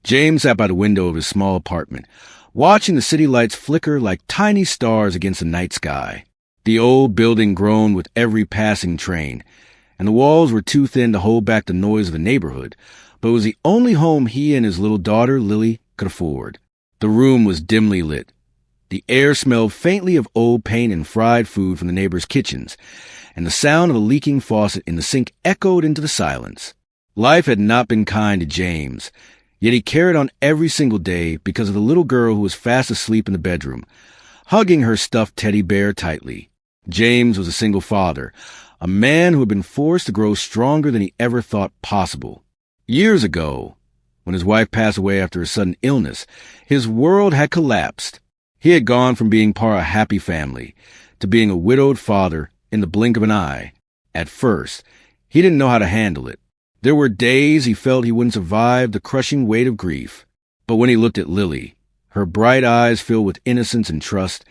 James sat by the window of his small apartment, watching the city lights flicker like tiny stars against the night sky. The old building groaned with every passing train, and the walls were too thin to hold back the noise of the neighborhood, but it was the only home he and his little daughter, Lily, could afford. The room was dimly lit. The air smelled faintly of old paint and fried food from the neighbors' kitchens, and the sound of a leaking faucet in the sink echoed into the silence. Life had not been kind to James, yet he carried on every single day because of the little girl who was fast asleep in the bedroom, hugging her stuffed teddy bear tightly. James was a single father, a man who had been forced to grow stronger than he ever thought possible. Years ago, when his wife passed away after a sudden illness, his world had collapsed. He had gone from being part of a happy family to being a widowed father in the blink of an eye. At first, he didn't know how to handle it. There were days he felt he wouldn't survive the crushing weight of grief. But when he looked at Lily, her bright eyes filled with innocence and trust,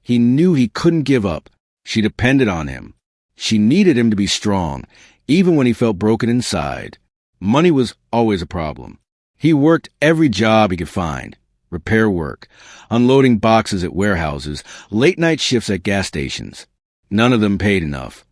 he knew he couldn't give up. She depended on him. She needed him to be strong, even when he felt broken inside. Money was always a problem. He worked every job he could find. Repair work, unloading boxes at warehouses, late-night shifts at gas stations. None of them paid enough.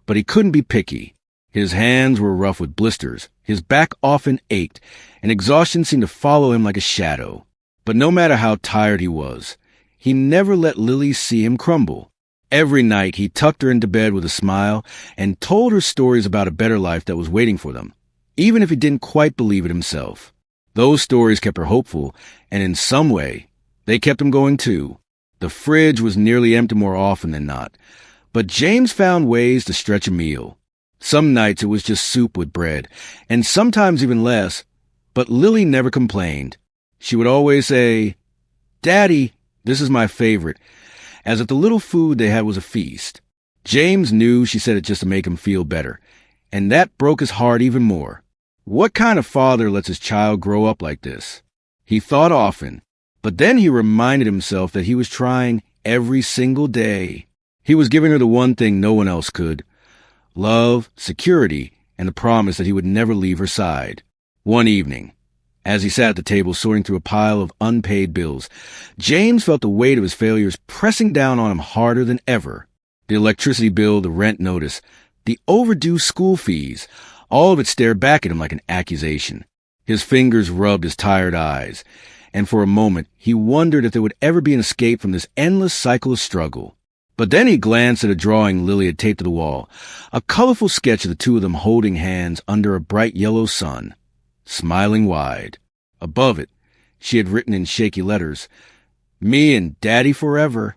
But he couldn't be picky. His hands were rough with blisters, his back often ached, and exhaustion seemed to follow him like a shadow. But no matter how tired he was, he never let Lily see him crumble. Every night he tucked her into bed with a smile and told her stories about a better life that was waiting for them, even if he didn't quite believe it himself. Those stories kept her hopeful, and in some way, they kept him going too. The fridge was nearly empty more often than not, but James found ways to stretch a meal. Some nights it was just soup with bread, and sometimes even less, but Lily never complained. She would always say, "Daddy, this is my favorite," as if the little food they had was a feast. James knew she said it just to make him feel better, and that broke his heart even more. What kind of father lets his child grow up like this? He thought often, but then he reminded himself that he was trying every single day. He was giving her the one thing no one else could: love, security, and the promise that he would never leave her side. One evening, as he sat at the table sorting through a pile of unpaid bills, James felt the weight of his failures pressing down on him harder than ever. The electricity bill, the rent notice, the overdue school fees, all of it stared back at him like an accusation. His fingers rubbed his tired eyes, and for a moment he wondered if there would ever be an escape from this endless cycle of struggle. But then he glanced at a drawing Lily had taped to the wall, a colorful sketch of the two of them holding hands under a bright yellow sun, smiling wide. Above it, she had written in shaky letters, "Me and Daddy forever."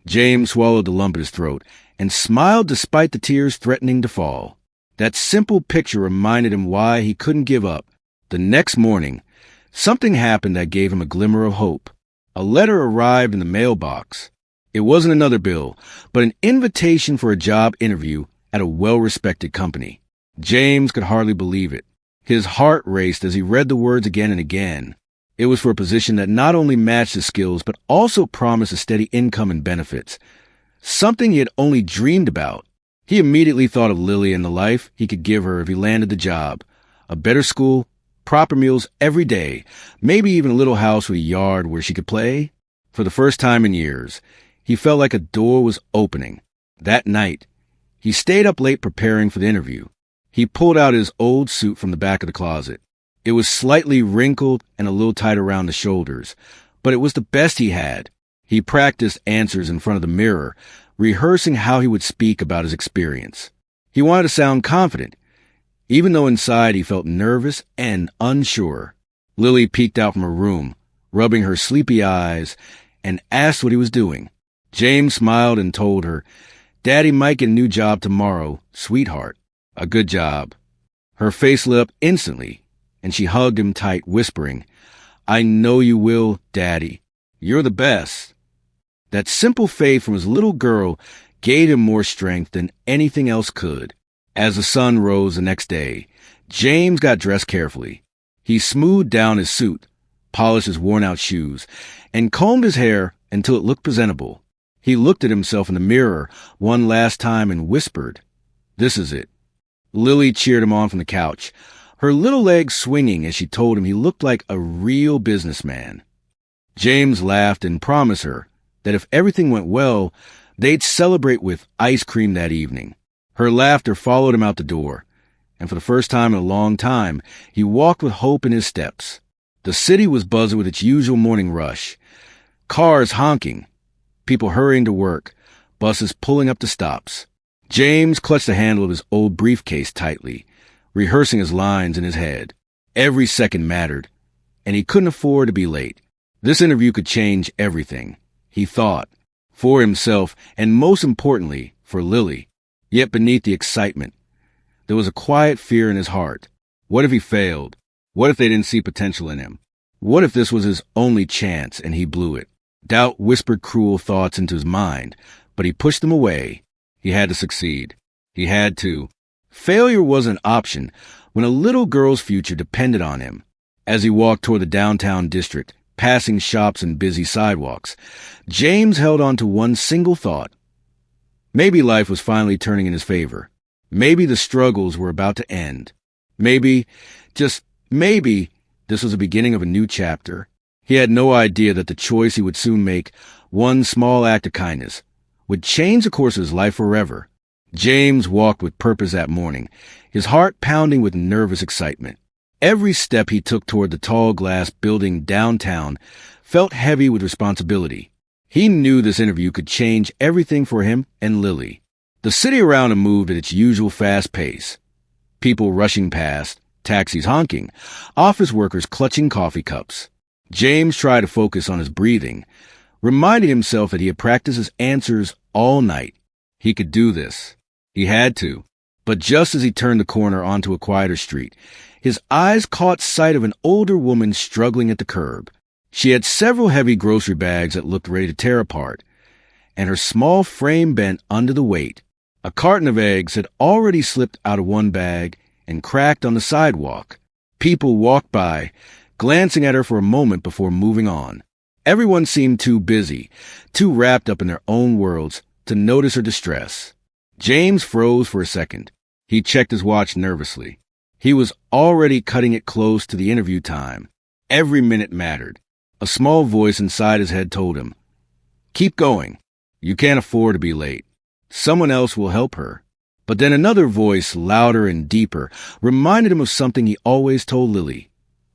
James swallowed the lump in his throat and smiled despite the tears threatening to fall. That simple picture reminded him why he couldn't give up. The next morning, something happened that gave him a glimmer of hope. A letter arrived in the mailbox. It wasn't another bill, but an invitation for a job interview at a well-respected company. James could hardly believe it. His heart raced as he read the words again and again. It was for a position that not only matched his skills, but also promised a steady income and benefits. Something he had only dreamed about. He immediately thought of Lily and the life he could give her if he landed the job. A better school, proper meals every day, maybe even a little house with a yard where she could play. For the first time in years, he felt like a door was opening. That night, he stayed up late preparing for the interview. He pulled out his old suit from the back of the closet. It was slightly wrinkled and a little tight around the shoulders, but it was the best he had. He practiced answers in front of the mirror, rehearsing how he would speak about his experience. He wanted to sound confident, even though inside he felt nervous and unsure. Lily peeked out from her room, rubbing her sleepy eyes, and asked what he was doing. James smiled and told her, "Daddy might get a new job tomorrow, sweetheart. A good job." Her face lit up instantly, and she hugged him tight, whispering, "I know you will, Daddy. You're the best." That simple faith from his little girl gave him more strength than anything else could. As the sun rose the next day, James got dressed carefully. He smoothed down his suit, polished his worn-out shoes, and combed his hair until it looked presentable. He looked at himself in the mirror one last time and whispered, "This is it." Lily cheered him on from the couch, her little legs swinging as she told him he looked like a real businessman. James laughed and promised her that if everything went well, they'd celebrate with ice cream that evening. Her laughter followed him out the door, and for the first time in a long time, he walked with hope in his steps. The city was buzzing with its usual morning rush. Cars honking, people hurrying to work, buses pulling up to stops. James clutched the handle of his old briefcase tightly, rehearsing his lines in his head. Every second mattered, and he couldn't afford to be late. This interview could change everything, he thought, for himself and most importantly, for Lily. Yet beneath the excitement, there was a quiet fear in his heart. What if he failed? What if they didn't see potential in him? What if this was his only chance and he blew it? Doubt whispered cruel thoughts into his mind, but he pushed them away. He had to succeed. He had to. Failure was an option when a little girl's future depended on him. As he walked toward the downtown district, passing shops and busy sidewalks, James held on to one single thought. Maybe life was finally turning in his favor. Maybe the struggles were about to end. Maybe, just maybe, this was the beginning of a new chapter. He had no idea that the choice he would soon make, one small act of kindness, would change the course of his life forever. James walked with purpose that morning, his heart pounding with nervous excitement. Every step he took toward the tall glass building downtown felt heavy with responsibility. He knew this interview could change everything for him and Lily. The city around him moved at its usual fast pace. People rushing past, taxis honking, office workers clutching coffee cups. James tried to focus on his breathing, reminding himself that he had practiced his answers all night. He could do this. He had to. But just as he turned the corner onto a quieter street, his eyes caught sight of an older woman struggling at the curb. She had several heavy grocery bags that looked ready to tear apart, and her small frame bent under the weight. A carton of eggs had already slipped out of one bag and cracked on the sidewalk. People walked by, glancing at her for a moment before moving on. Everyone seemed too busy, too wrapped up in their own worlds to notice her distress. James froze for a second. He checked his watch nervously. He was already cutting it close to the interview time. Every minute mattered. A small voice inside his head told him, "Keep going. You can't afford to be late. Someone else will help her." But then another voice, louder and deeper, reminded him of something he always told Lily.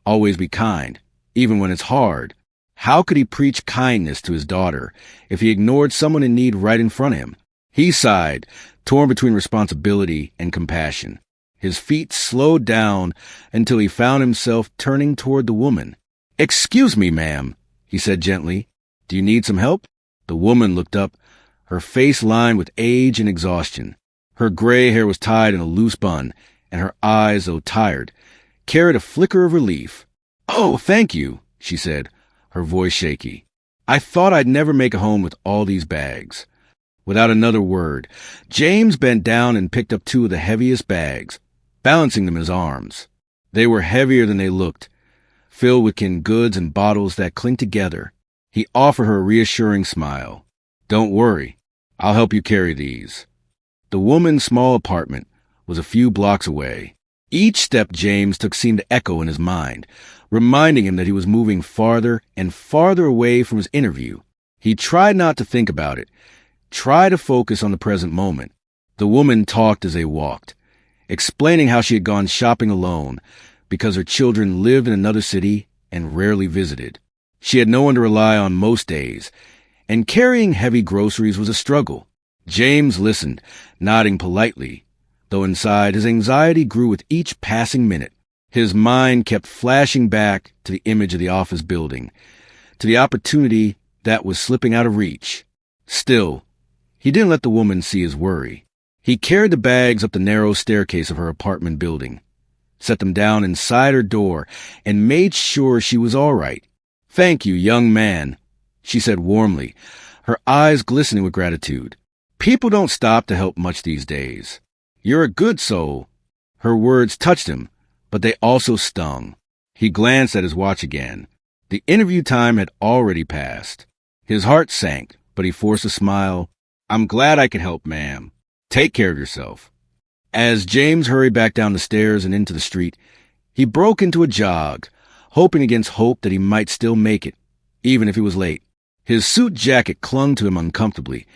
Always be kind, even when it's hard. How could he preach kindness to his daughter if he ignored someone in need right in front of him? He sighed, torn between responsibility and compassion. His feet slowed down until he found himself turning toward the woman. "Excuse me, ma'am," he said gently. "Do you need some help?" The woman looked up, her face lined with age and exhaustion. Her gray hair was tied in a loose bun, and her eyes, though tired, carried a flicker of relief. "Oh, thank you," she said, her voice shaky. "I thought I'd never make it home with all these bags." Without another word, James bent down and picked up two of the heaviest bags, balancing them in his arms. They were heavier than they looked, filled with canned goods and bottles that clinked together. He offered her a reassuring smile. "Don't worry, I'll help you carry these." The woman's small apartment was a few blocks away. Each step James took seemed to echo in his mind, reminding him that he was moving farther and farther away from his interview. He tried not to think about it, tried to focus on the present moment. The woman talked as they walked, explaining how she had gone shopping alone because her children lived in another city and rarely visited. She had no one to rely on most days, and carrying heavy groceries was a struggle. James listened, nodding politely, though inside his anxiety grew with each passing minute. His mind kept flashing back to the image of the office building, to the opportunity that was slipping out of reach. Still, he didn't let the woman see his worry. He carried the bags up the narrow staircase of her apartment building, set them down inside her door, and made sure she was all right. "Thank you, young man," she said warmly, her eyes glistening with gratitude. "People don't stop to help much these days. You're a good soul." Her words touched him, but they also stung. He glanced at his watch again. The interview time had already passed. His heart sank, but he forced a smile. "I'm glad I could help, ma'am. Take care of yourself." As James hurried back down the stairs and into the street, He broke into a jog, hoping against hope that he might still make it, even if he was late. His suit jacket clung to him uncomfortably,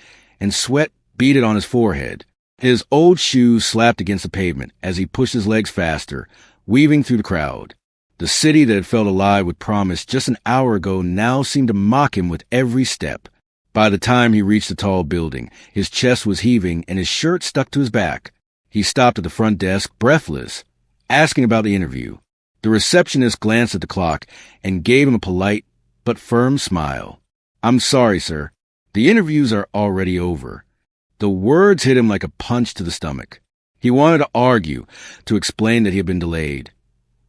and sweat beaded on his forehead. His old shoes slapped against the pavement as he pushed his legs faster, weaving through the crowd. The city that had felt alive with promise just an hour ago now seemed to mock him with every step. By the time he reached the tall building, his chest was heaving and his shirt stuck to his back. He stopped at the front desk, breathless, asking about the interview. The receptionist glanced at the clock and gave him a polite but firm smile. "I'm sorry, sir. The interviews are already over." The words hit him like a punch to the stomach. He wanted to argue, to explain that he had been delayed.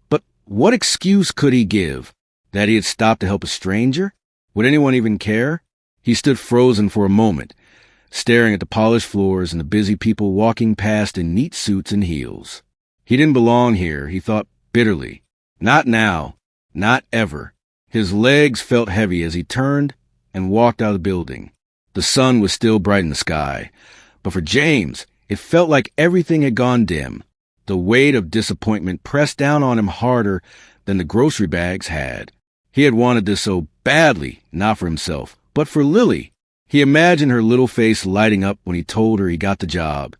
But what excuse could he give? That he had stopped to help a stranger? Would anyone even care? He stood frozen for a moment, staring at the polished floors and the busy people walking past in neat suits and heels. He didn't belong here, he thought bitterly. Not now. Not ever. His legs felt heavy as he turned and walked out of the building. The sun was still bright in the sky, but for James, it felt like everything had gone dim. The weight of disappointment pressed down on him harder than the grocery bags had. He had wanted this so badly, not for himself, but for Lily. He imagined her little face lighting up when he told her he got the job,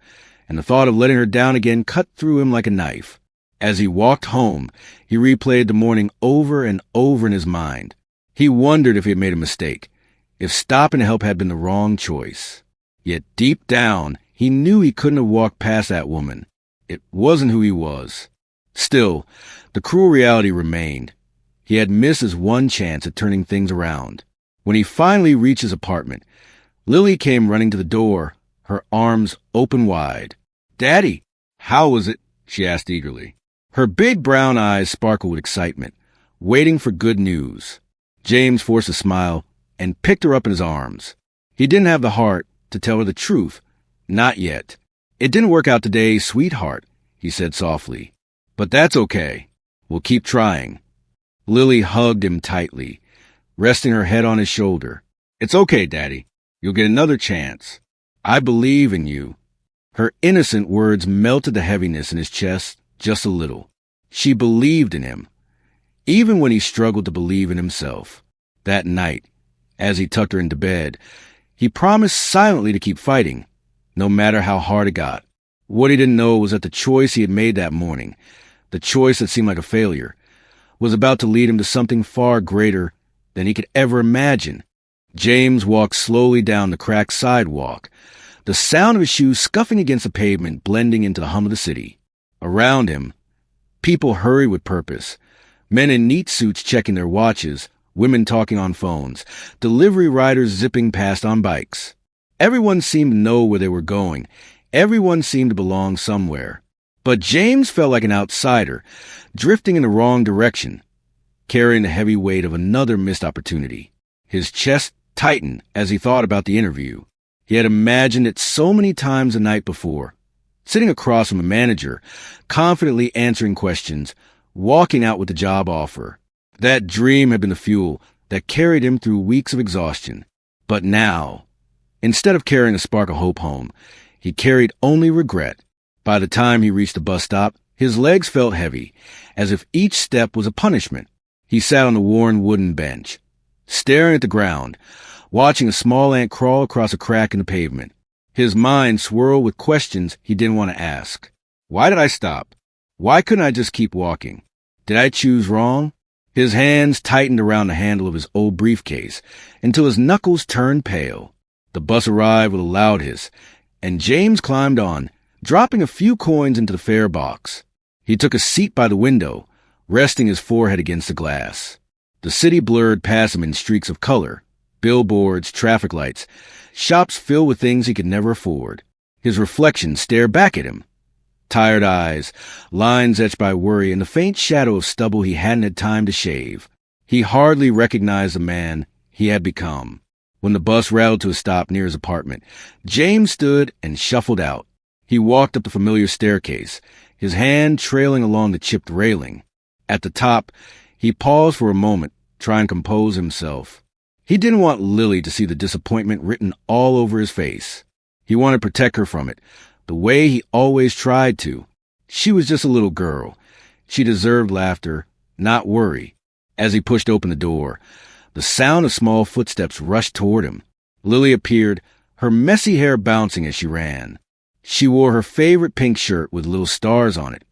and the thought of letting her down again cut through him like a knife. As he walked home, he replayed the morning over and over in his mind. He wondered if he had made a mistake, if stopping to help had been the wrong choice. Yet deep down, he knew he couldn't have walked past that woman. It wasn't who he was. Still, the cruel reality remained. He had missed his one chance at turning things around. When he finally reached his apartment, Lily came running to the door, her arms open wide. "Daddy, how was it?" she asked eagerly. Her big brown eyes sparkled with excitement, waiting for good news. James forced a smile and picked her up in his arms. He didn't have the heart to tell her the truth. Not yet. "It didn't work out today, sweetheart," he said softly. "But that's okay. We'll keep trying." Lily hugged him tightly, resting her head on his shoulder. "It's okay, Daddy. You'll get another chance. I believe in you." Her innocent words melted the heaviness in his chest just a little. She believed in him, even when he struggled to believe in himself. That night, as he tucked her into bed, he promised silently to keep fighting, no matter how hard it got. What he didn't know was that the choice he had made that morning, the choice that seemed like a failure, was about to lead him to something far greater than he could ever imagine. James walked slowly down the cracked sidewalk, the sound of his shoes scuffing against the pavement blending into the hum of the city. Around him, people hurried with purpose, men in neat suits checking their watches, women talking on phones, delivery riders zipping past on bikes. Everyone seemed to know where they were going. Everyone seemed to belong somewhere. But James felt like an outsider, drifting in the wrong direction, carrying the heavy weight of another missed opportunity. His chest tightened as he thought about the interview. He had imagined it so many times the night before, sitting across from a manager, confidently answering questions, walking out with the job offer. That dream had been the fuel that carried him through weeks of exhaustion. But now, instead of carrying a spark of hope home, he carried only regret. By the time he reached the bus stop, his legs felt heavy, as if each step was a punishment. He sat on the worn wooden bench, staring at the ground, watching a small ant crawl across a crack in the pavement. His mind swirled with questions he didn't want to ask. Why did I stop? Why couldn't I just keep walking? Did I choose wrong? His hands tightened around the handle of his old briefcase until his knuckles turned pale. The bus arrived with a loud hiss, and James climbed on, dropping a few coins into the fare box. He took a seat by the window, resting his forehead against the glass. The city blurred past him in streaks of color, billboards, traffic lights, shops filled with things he could never afford. His reflection stared back at him. Tired eyes, lines etched by worry, and the faint shadow of stubble he hadn't had time to shave. He hardly recognized the man he had become. When the bus rattled to a stop near his apartment, James stood and shuffled out. He walked up the familiar staircase, his hand trailing along the chipped railing. At the top, he paused for a moment, trying to compose himself. He didn't want Lily to see the disappointment written all over his face. He wanted to protect her from it, the way he always tried to. She was just a little girl. She deserved laughter, not worry. As he pushed open the door, the sound of small footsteps rushed toward him. Lily appeared, her messy hair bouncing as she ran. She wore her favorite pink shirt with little stars on it,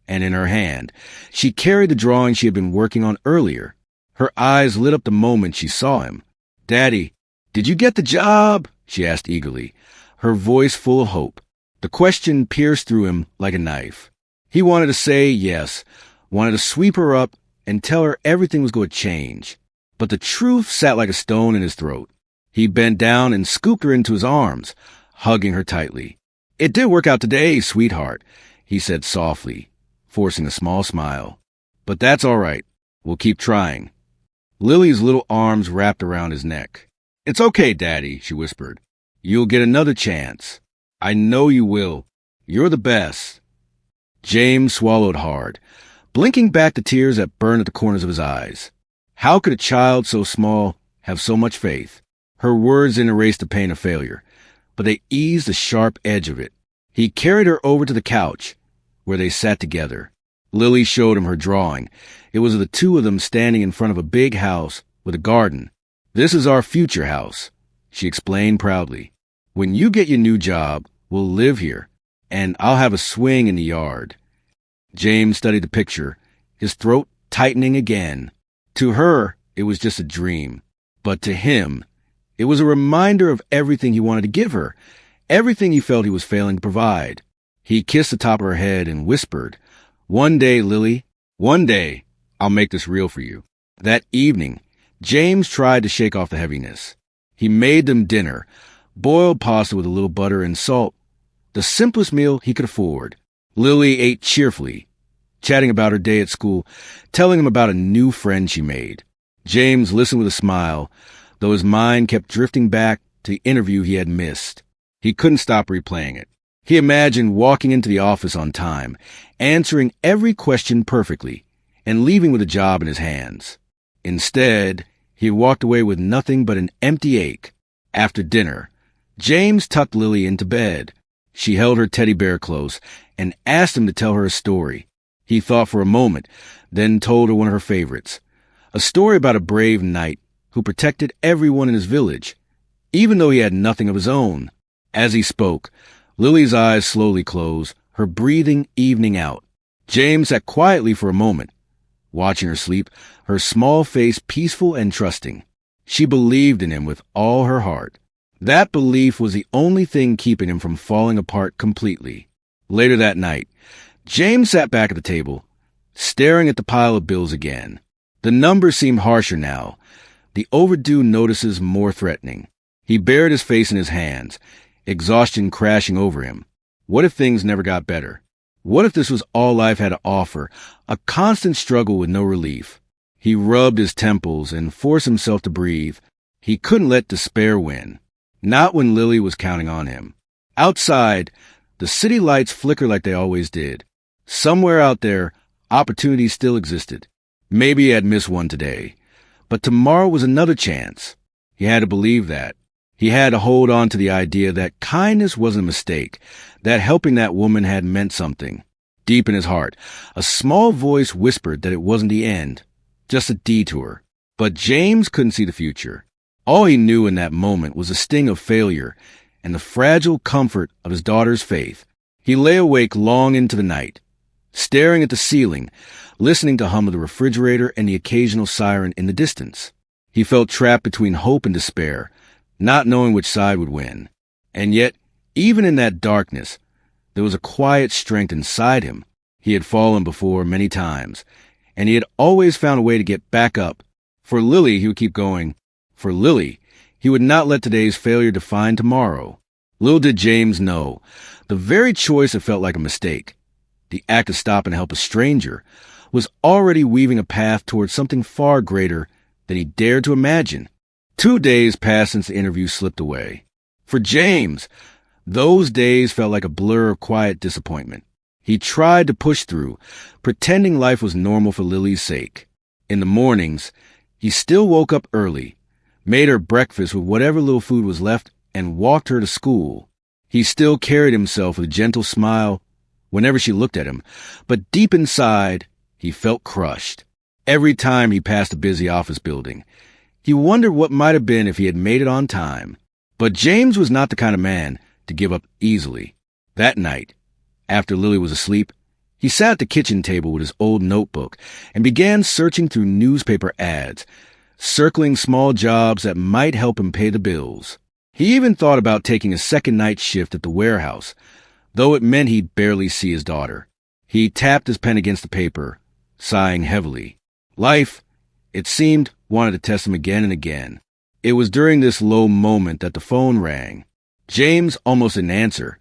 and in her hand, she carried the drawing she had been working on earlier. Her eyes lit up the moment she saw him. "Daddy, did you get the job?" she asked eagerly, her voice full of hope. The question pierced through him like a knife. He wanted to say yes, wanted to sweep her up and tell her everything was going to change. But the truth sat like a stone in his throat. He bent down and scooped her into his arms, hugging her tightly. "It did work out today, sweetheart," he said softly, forcing a small smile. "But that's all right. We'll keep trying." Lily's little arms wrapped around his neck. "It's okay, Daddy," she whispered. "You'll get another chance. I know you will. You're the best." James swallowed hard, blinking back the tears that burned at the corners of his eyes. How could a child so small have so much faith? Her words didn't erase the pain of failure, but they eased the sharp edge of it. He carried her over to the couch, where they sat together. Lily showed him her drawing. It was of the two of them standing in front of a big house with a garden. "This is our future house," she explained proudly. "When you get your new job, we'll live here, and I'll have a swing in the yard." James studied the picture, his throat tightening again. To her, it was just a dream. But to him, it was a reminder of everything he wanted to give her, everything he felt he was failing to provide. He kissed the top of her head and whispered, "One day, Lily, one day, I'll make this real for you." That evening, James tried to shake off the heaviness. He made them dinner, boiled pasta with a little butter and salt, the simplest meal he could afford. Lily ate cheerfully, chatting about her day at school, telling him about a new friend she made. James listened with a smile, though his mind kept drifting back to the interview he had missed. He couldn't stop replaying it. He imagined walking into the office on time, answering every question perfectly, and leaving with a job in his hands. Instead, he had walked away with nothing but an empty ache. After dinner, James tucked Lily into bed. She held her teddy bear close and asked him to tell her a story. He thought for a moment, then told her one of her favorites, a story about a brave knight who protected everyone in his village, even though he had nothing of his own. As he spoke, Lily's eyes slowly closed, her breathing evening out. James sat quietly for a moment, watching her sleep, her small face peaceful and trusting. She believed in him with all her heart. That belief was the only thing keeping him from falling apart completely. Later that night, James sat back at the table, staring at the pile of bills again. The numbers seemed harsher now, the overdue notices more threatening. He buried his face in his hands, exhaustion crashing over him. What if things never got better? What if this was all life had to offer, a constant struggle with no relief? He rubbed his temples and forced himself to breathe. He couldn't let despair win. Not when Lily was counting on him. Outside, the city lights flickered like they always did. Somewhere out there, opportunity still existed. Maybe he had missed one today, but tomorrow was another chance. He had to believe that. He had to hold on to the idea that kindness wasn't a mistake, that helping that woman had meant something. Deep in his heart, a small voice whispered that it wasn't the end, just a detour. But James couldn't see the future. All he knew in that moment was the sting of failure and the fragile comfort of his daughter's faith. He lay awake long into the night, staring at the ceiling, listening to the hum of the refrigerator and the occasional siren in the distance. He felt trapped between hope and despair, not knowing which side would win. And yet, even in that darkness, there was a quiet strength inside him. He had fallen before many times, and he had always found a way to get back up. For Lily, he would keep going. For Lily, he would not let today's failure define tomorrow. Little did James know, the very choice that felt like a mistake, the act to stop and help a stranger, was already weaving a path towards something far greater than he dared to imagine. 2 days passed since the interview slipped away. For James, those days felt like a blur of quiet disappointment. He tried to push through, pretending life was normal for Lily's sake. In the mornings, he still woke up early, made her breakfast with whatever little food was left, and walked her to school. He still carried himself with a gentle smile whenever she looked at him, but deep inside, He felt crushed. Every time he passed a busy office building, he wondered what might have been if he had made it on time. But James was not the kind of man to give up easily. That night, after Lily was asleep, he sat at the kitchen table with his old notebook and began searching through newspaper ads, circling small jobs that might help him pay the bills. He even thought about taking a second night shift at the warehouse, though it meant he'd barely see his daughter. He tapped his pen against the paper, sighing heavily. Life, it seemed, wanted to test him again and again. It was during this low moment that the phone rang. James almost didn't answer.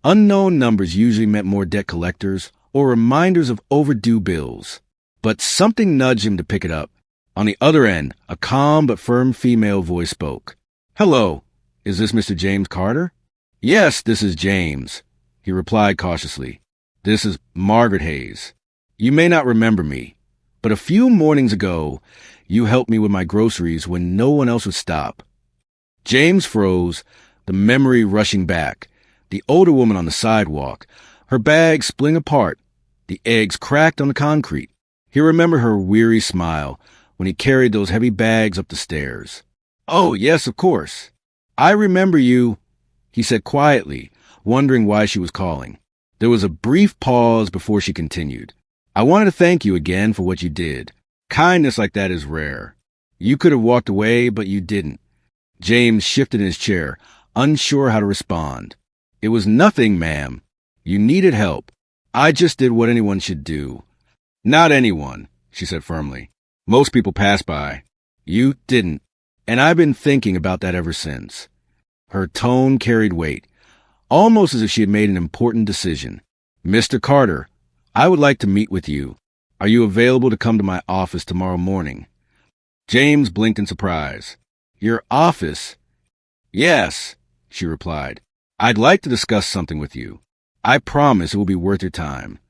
Unknown numbers usually meant more debt collectors or reminders of overdue bills. But something nudged him to pick it up. On the other end, a calm but firm female voice spoke. "Hello, is this Mr. James Carter?" "Yes, this is James," he replied cautiously. "This is Margaret Hayes. You may not remember me, but a few mornings ago, you helped me with my groceries when no one else would stop." James froze, the memory rushing back. The older woman on the sidewalk, her bag splitting apart, the eggs cracked on the concrete. He remembered her weary smile when he carried those heavy bags up the stairs. "Oh, yes, of course. I remember you," he said quietly, wondering why she was calling. There was a brief pause before she continued. "I wanted to thank you again for what you did. Kindness like that is rare. You could have walked away, but you didn't." James shifted in his chair, unsure how to respond. "It was nothing, ma'am. You needed help. I just did what anyone should do." "Not anyone," she said firmly. "Most people pass by. You didn't. And I've been thinking about that ever since." Her tone carried weight, almost as if she had made an important decision. "Mr. Carter, I would like to meet with you. Are you available to come to my office tomorrow morning?" James blinked in surprise. "Your office?" "Yes," she replied. "I'd like to discuss something with you. I promise it will be worth your time."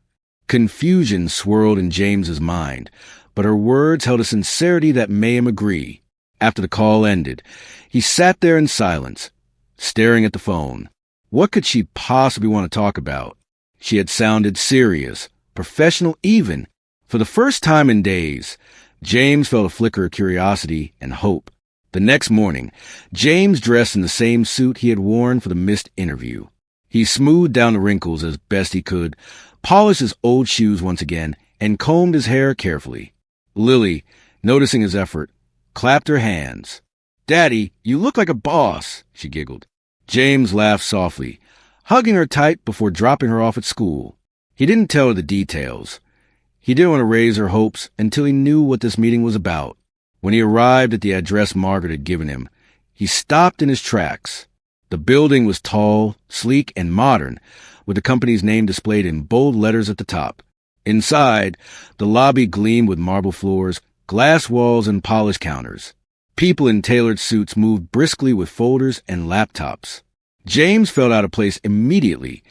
Confusion swirled in James's mind, but her words held a sincerity that made him agree. After the call ended, he sat there in silence, staring at the phone. What could she possibly want to talk about? She had sounded serious, professional even. For the first time in days, James felt a flicker of curiosity and hope. The next morning, James dressed in the same suit he had worn for the missed interview. He smoothed down the wrinkles as best he could, polished his old shoes once again, and combed his hair carefully. Lily, noticing his effort, clapped her hands. "Daddy, you look like a boss," she giggled. James laughed softly, hugging her tight before dropping her off at school. He didn't tell her the details. He didn't want to raise her hopes until he knew what this meeting was about. When he arrived at the address Margaret had given him, he stopped in his tracks. The building was tall, sleek, and modern, with the company's name displayed in bold letters at the top. Inside, the lobby gleamed with marble floors, glass walls, and polished counters. People in tailored suits moved briskly with folders and laptops. James felt out of place immediately,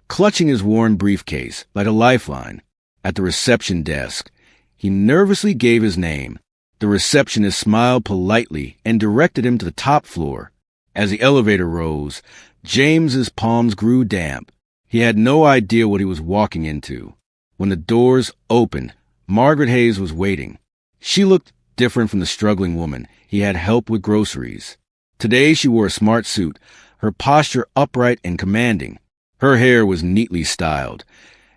clutching his worn briefcase like a lifeline. At the reception desk, he nervously gave his name. The receptionist smiled politely and directed him to the top floor. As the elevator rose, James's palms grew damp. He had no idea what he was walking into. When the doors opened, Margaret Hayes was waiting. She looked different from the struggling woman he had helped with groceries. Today she wore a smart suit, her posture upright and commanding. Her hair was neatly styled,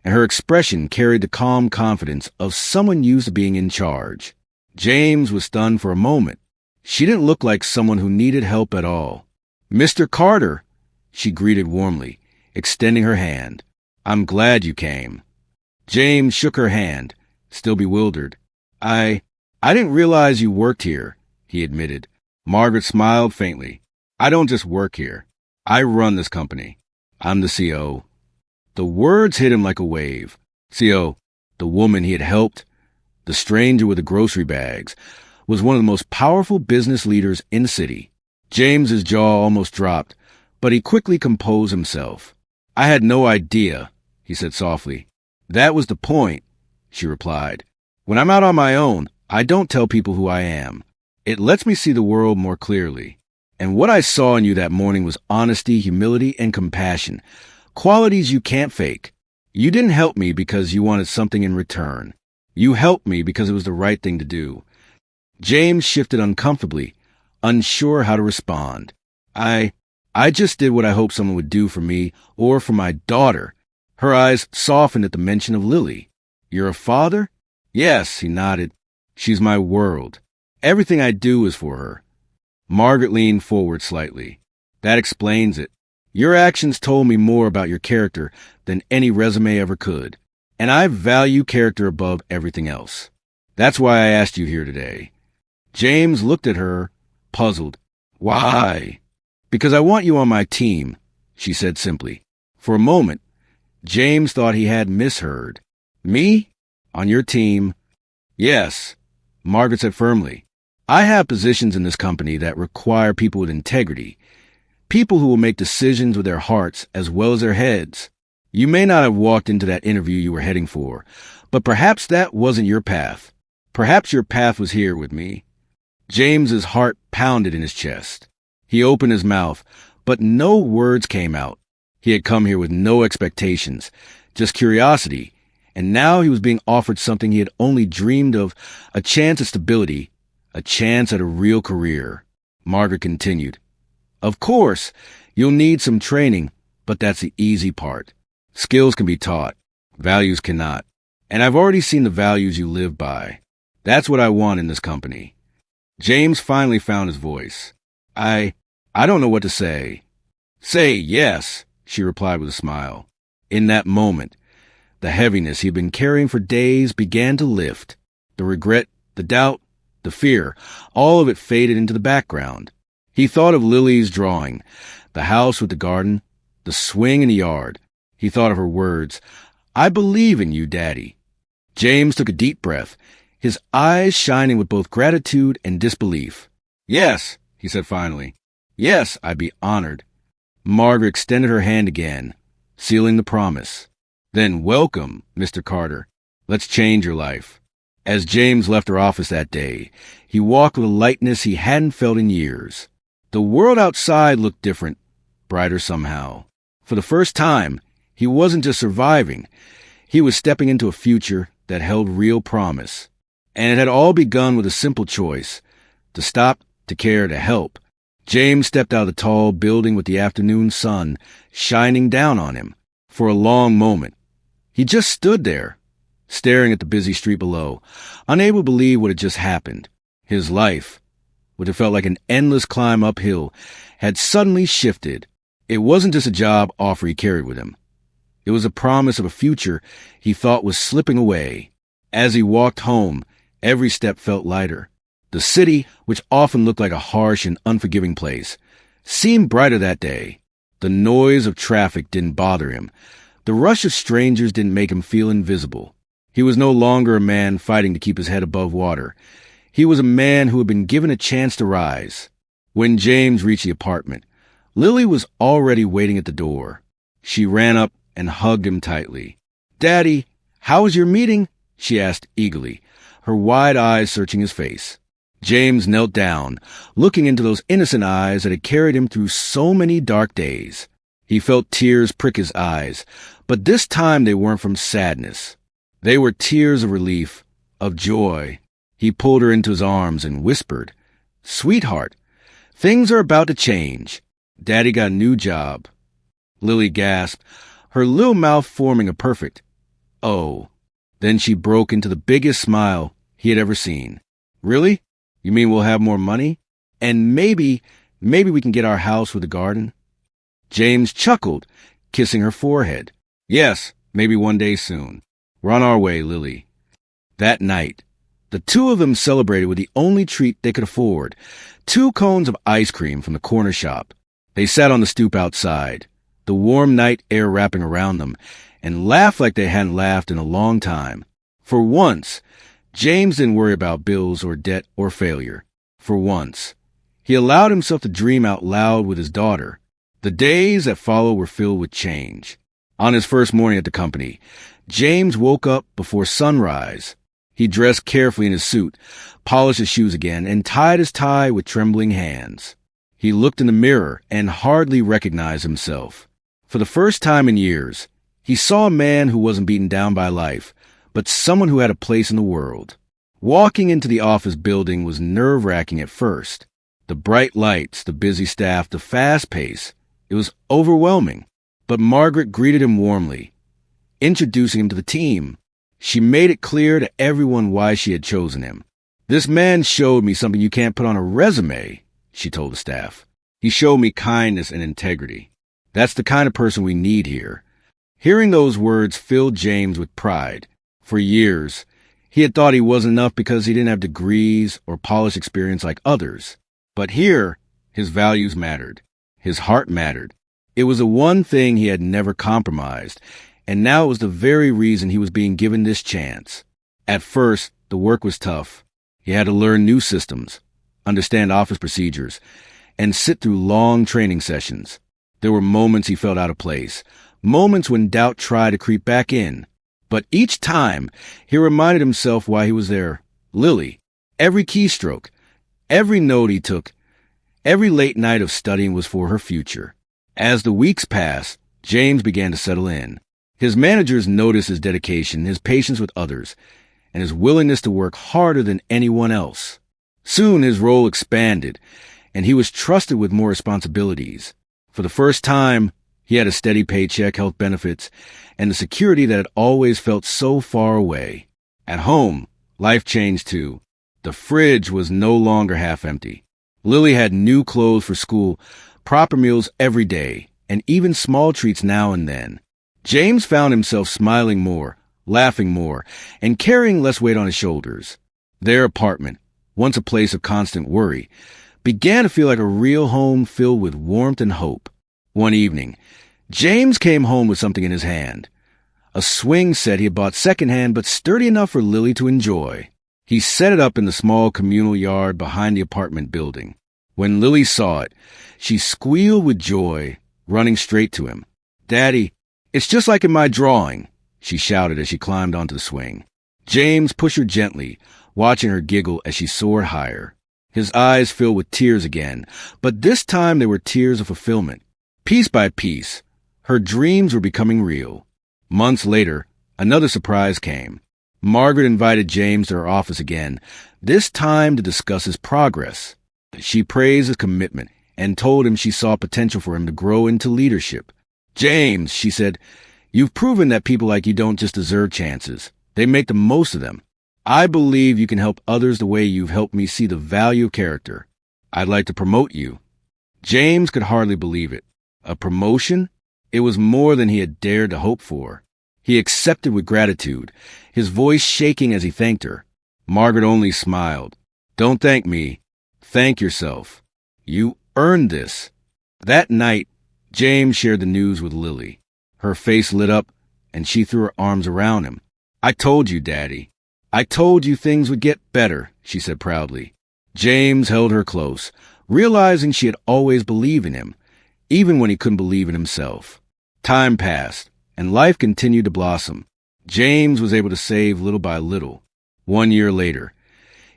and her expression carried the calm confidence of someone used to being in charge. James was stunned for a moment. She didn't look like someone who needed help at all. "Mr. Carter," she greeted warmly, extending her hand. "I'm glad you came." James shook her hand, still bewildered. I didn't realize you worked here," he admitted. Margaret smiled faintly. "I don't just work here. I run this company. I'm the CO. The words hit him like a wave. CO, the woman he had helped, the stranger with the grocery bags, was one of the most powerful business leaders in the city. James's jaw almost dropped, but he quickly composed himself. "I had no idea," he said softly. "That was the point," she replied. "When I'm out on my own, I don't tell people who I am. It lets me see the world more clearly. And what I saw in you that morning was honesty, humility, and compassion, qualities you can't fake. You didn't help me because you wanted something in return. You helped me because it was the right thing to do. James shifted uncomfortably, unsure how to respond. I just did what I hoped someone would do for me or for my daughter. Her eyes softened at the mention of Lily. You're a father? Yes, he nodded. She's my world. Everything I do is for her. Margaret leaned forward slightly. That explains it. Your actions told me more about your character than any resume ever could, and I value character above everything else. That's why I asked you here today. James looked at her, puzzled. Why? Because I want you on my team, she said simply. For a moment, James thought he had misheard. Me? On your team? Yes, Margaret said firmly. I have positions in this company that require people with integrity, people who will make decisions with their hearts as well as their heads. You may not have walked into that interview you were heading for, but perhaps that wasn't your path. Perhaps your path was here with me. James's heart pounded in his chest. He opened his mouth, but no words came out. He had come here with no expectations, just curiosity, and now he was being offered something he had only dreamed of, a chance at stability, a chance at a real career. Margaret continued. Of course, you'll need some training, but that's the easy part. Skills can be taught, values cannot. And I've already seen the values you live by. That's what I want in this company. James finally found his voice. I don't know what to say. Say yes, she replied with a smile. In that moment, the heaviness he'd been carrying for days began to lift. The regret, the doubt, the fear, all of it faded into the background. He thought of Lily's drawing, the house with the garden, the swing in the yard. He thought of her words, I believe in you, Daddy. James took a deep breath, his eyes shining with both gratitude and disbelief. Yes, he said finally. Yes, I'd be honored. Margaret extended her hand again, sealing the promise. Then welcome, Mr. Carter. Let's change your life. As James left her office that day, he walked with a lightness he hadn't felt in years. The world outside looked different, brighter somehow. For the first time, he wasn't just surviving. He was stepping into a future that held real promise. And it had all begun with a simple choice, to stop, to care, to help. James stepped out of the tall building with the afternoon sun shining down on him. For a long moment, he just stood there, staring at the busy street below, unable to believe what had just happened. His life, what had felt like an endless climb uphill, had suddenly shifted. It wasn't just a job offer he carried with him. It was a promise of a future he thought was slipping away. As he walked home, every step felt lighter. The city, which often looked like a harsh and unforgiving place, seemed brighter that day. The noise of traffic didn't bother him. The rush of strangers didn't make him feel invisible. He was no longer a man fighting to keep his head above water. He was a man who had been given a chance to rise. When James reached the apartment, Lily was already waiting at the door. She ran up and hugged him tightly. Daddy, how was your meeting? She asked eagerly, her wide eyes searching his face. James knelt down, looking into those innocent eyes that had carried him through so many dark days. He felt tears prick his eyes, but this time they weren't from sadness. They were tears of relief, of joy. He pulled her into his arms and whispered, Sweetheart, things are about to change. Daddy got a new job. Lily gasped, her little mouth forming a perfect "oh." Then she broke into the biggest smile he had ever seen. Really? You mean we'll have more money? And maybe we can get our house with a garden? James chuckled, kissing her forehead. Yes, maybe one day soon. We're on our way, Lily. That night, the two of them celebrated with the only treat they could afford, 2 cones of ice cream from the corner shop. They sat on the stoop outside, the warm night air wrapping around them, and laughed like they hadn't laughed in a long time. For once, James didn't worry about bills or debt or failure. For once, he allowed himself to dream out loud with his daughter. The days that followed were filled with change. On his first morning at the company, James woke up before sunrise. He dressed carefully in his suit, polished his shoes again, and tied his tie with trembling hands. He looked in the mirror and hardly recognized himself. For the first time in years, he saw a man who wasn't beaten down by life, but someone who had a place in the world. Walking into the office building was nerve-wracking at first. The bright lights, the busy staff, the fast pace. It was overwhelming. But Margaret greeted him warmly, introducing him to the team. She made it clear to everyone why she had chosen him. "This man showed me something you can't put on a resume," she told the staff. "He showed me kindness and integrity. That's the kind of person we need here." Hearing those words filled James with pride. For years, he had thought he wasn't enough because he didn't have degrees or polished experience like others. But here, his values mattered. His heart mattered. It was the one thing he had never compromised, and now it was the very reason he was being given this chance. At first, the work was tough. He had to learn new systems, understand office procedures, and sit through long training sessions. There were moments he felt out of place, moments when doubt tried to creep back in. But each time, he reminded himself why he was there. Lily. Every keystroke, every note he took, every late night of studying was for her future. As the weeks passed, James began to settle in. His managers noticed his dedication, his patience with others, and his willingness to work harder than anyone else. Soon his role expanded, and he was trusted with more responsibilities. For the first time, he had a steady paycheck, health benefits, and the security that had always felt so far away. At home, life changed too. The fridge was no longer half empty. Lily had new clothes for school, proper meals every day, and even small treats now and then. James found himself smiling more, laughing more, and carrying less weight on his shoulders. Their apartment, once a place of constant worry, began to feel like a real home filled with warmth and hope. One evening, James came home with something in his hand. A swing set he had bought secondhand, but sturdy enough for Lily to enjoy. He set it up in the small communal yard behind the apartment building. When Lily saw it, she squealed with joy, running straight to him. "Daddy, it's just like in my drawing," she shouted as she climbed onto the swing. James pushed her gently, watching her giggle as she soared higher. His eyes filled with tears again, but this time they were tears of fulfillment. Piece by piece, her dreams were becoming real. Months later, another surprise came. Margaret invited James to her office again, this time to discuss his progress. She praised his commitment and told him she saw potential for him to grow into leadership. "James," she said, "you've proven that people like you don't just deserve chances. They make the most of them. I believe you can help others the way you've helped me see the value of character. I'd like to promote you." James could hardly believe it. A promotion? It was more than he had dared to hope for. He accepted with gratitude, his voice shaking as he thanked her. Margaret only smiled. "Don't thank me. Thank yourself. You earned this." That night, James shared the news with Lily. Her face lit up, and she threw her arms around him. "I told you, Daddy. I told you things would get better," she said proudly. James held her close, realizing she had always believed in him, even when he couldn't believe in himself. Time passed, and life continued to blossom. James was able to save little by little. 1 year later,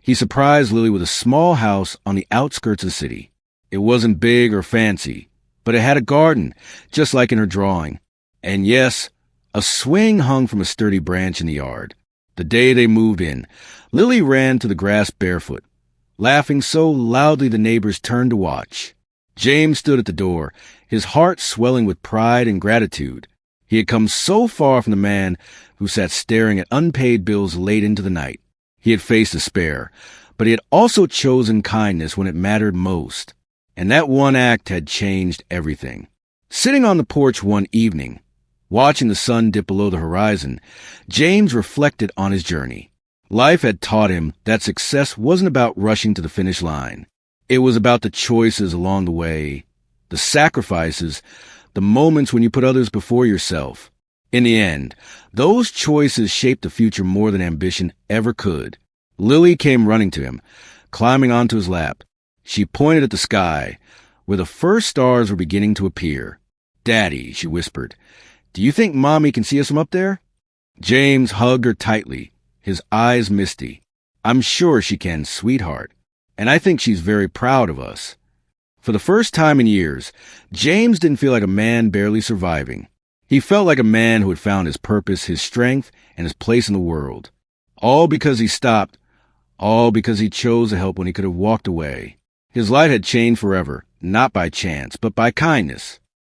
he surprised Lily with a small house on the outskirts of the city. It wasn't big or fancy, but it had a garden, just like in her drawing. And yes, a swing hung from a sturdy branch in the yard. The day they moved in, Lily ran to the grass barefoot, laughing so loudly the neighbors turned to watch. James stood at the door, his heart swelling with pride and gratitude. He had come so far from the man who sat staring at unpaid bills late into the night. He had faced despair, but he had also chosen kindness when it mattered most. And that one act had changed everything. Sitting on the porch one evening, watching the sun dip below the horizon, James reflected on his journey. Life had taught him that success wasn't about rushing to the finish line. It was about the choices along the way, the sacrifices, the moments when you put others before yourself. In the end, those choices shaped the future more than ambition ever could. Lily came running to him, climbing onto his lap. She pointed at the sky, where the first stars were beginning to appear. "Daddy," she whispered, "do you think Mommy can see us from up there?" James hugged her tightly, his eyes misty. "I'm sure she can, sweetheart. And I think she's very proud of us." For the first time in years, James didn't feel like a man barely surviving. He felt like a man who had found his purpose, his strength, and his place in the world. All because he stopped, all because he chose to help when he could have walked away. His life had changed forever, not by chance, but by kindness.